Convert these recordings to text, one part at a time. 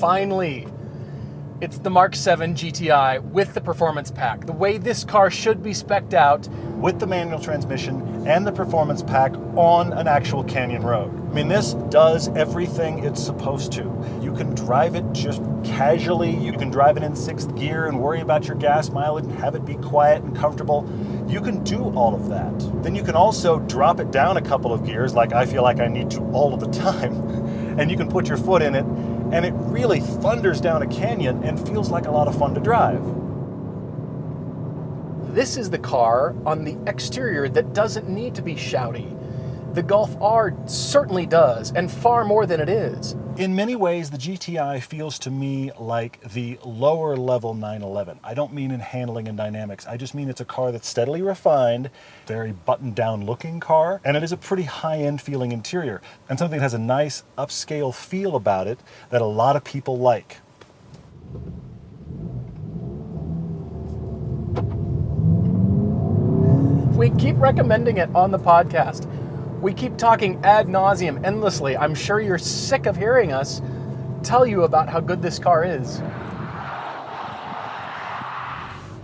finally, it's the mk7 GTI with the performance pack. The way this car should be spec'd out. With the manual transmission and the performance pack on an actual canyon road. I mean, this does everything it's supposed to. You can drive it just casually. You can drive it in 6th gear and worry about your gas mileage and have it be quiet and comfortable. You can do all of that. Then you can also drop it down a couple of gears, like I feel like I need to all of the time, and you can put your foot in it, and it really thunders down a canyon and feels like a lot of fun to drive. This is the car on the exterior that doesn't need to be shouty. The Golf R certainly does, and far more than it is. In many ways, the GTI feels to me like the lower level 911. I don't mean in handling and dynamics. I just mean it's a car that's steadily refined, very buttoned down looking car, and it is a pretty high-end feeling interior, and something that has a nice upscale feel about it that a lot of people like. We keep recommending it on the podcast. We keep talking ad nauseum endlessly. I'm sure you're sick of hearing us tell you about how good this car is.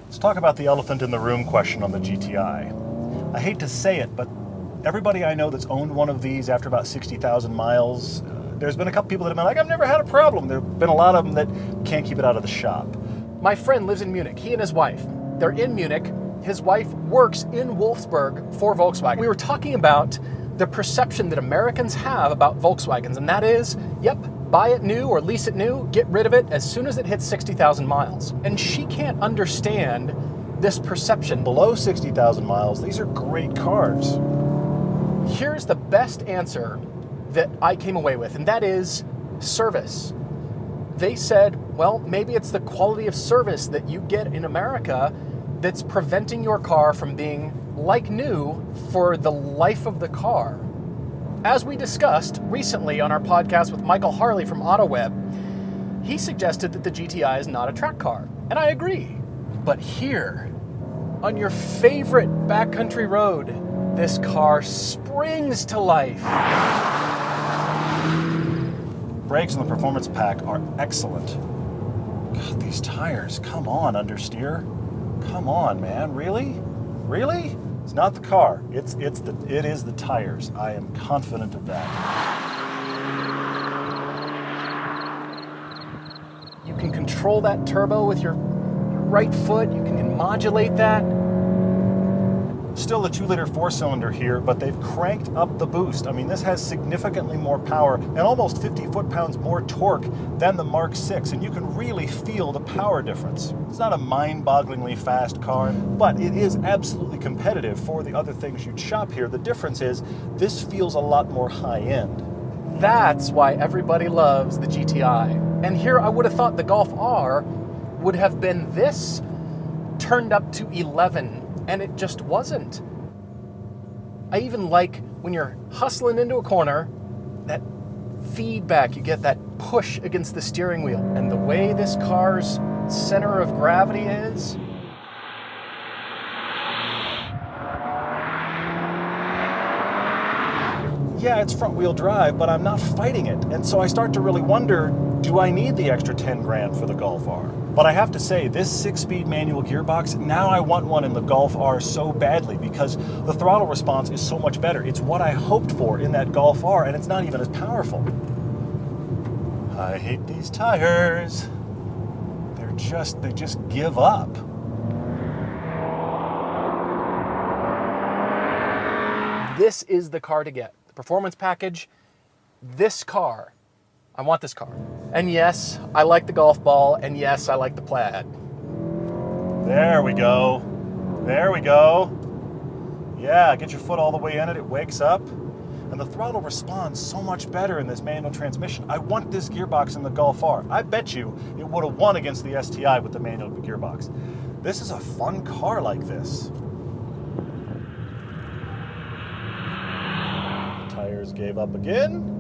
Let's talk about the elephant in the room question on the GTI. I hate to say it, but everybody I know that's owned one of these after about 60,000 miles, there's been a couple people that have been like, I've never had a problem. There have been a lot of them that can't keep it out of the shop. My friend lives in Munich. He and his wife, they're in Munich. His wife works in Wolfsburg for Volkswagen. We were talking about the perception that Americans have about Volkswagens, and that is, yep, buy it new or lease it new, get rid of it as soon as it hits 60,000 miles. And she can't understand this perception. Below 60,000 miles, these are great cars. Here's the best answer that I came away with, and that is service. They said, well, maybe it's the quality of service that you get in America that's preventing your car from being like new for the life of the car. As we discussed recently on our podcast with Michael Harley from AutoWeb, he suggested that the GTI is not a track car, and I agree. But here, on your favorite backcountry road, this car springs to life. Brakes on the performance pack are excellent. God, these tires, come on, understeer. Come on, man, really? Really? It's not the car, it is the tires. I am confident of that. You can control that turbo with your right foot, you can modulate that. Still a 2-liter 4-cylinder here, but they've cranked up the boost. I mean, this has significantly more power and almost 50 foot-pounds more torque than the Mark 6, and you can really feel the power difference. It's not a mind-bogglingly fast car, but it is absolutely competitive for the other things you'd shop here. The difference is this feels a lot more high-end. That's why everybody loves the GTI. And here I would have thought the Golf R would have been this turned up to 11. And it just wasn't. I even like when you're hustling into a corner, that feedback, you get that push against the steering wheel. And the way this car's center of gravity is, yeah, it's front wheel drive, but I'm not fighting it. And so I start to really wonder, do I need the extra 10 grand for the Golf R? But I have to say, this 6-speed manual gearbox, now I want one in the Golf R so badly because the throttle response is so much better. It's what I hoped for in that Golf R, and it's not even as powerful. I hate these tires. They just give up. this is the car to get. The performance package, this car. I want this car. And yes, I like the golf ball, and yes, I like the plaid. There we go. There we go. Yeah, get your foot all the way in it, it wakes up. And the throttle responds so much better in this manual transmission. I want this gearbox in the Golf R. I bet you it would have won against the STI with the manual gearbox. This is a fun car like this. Tires gave up again.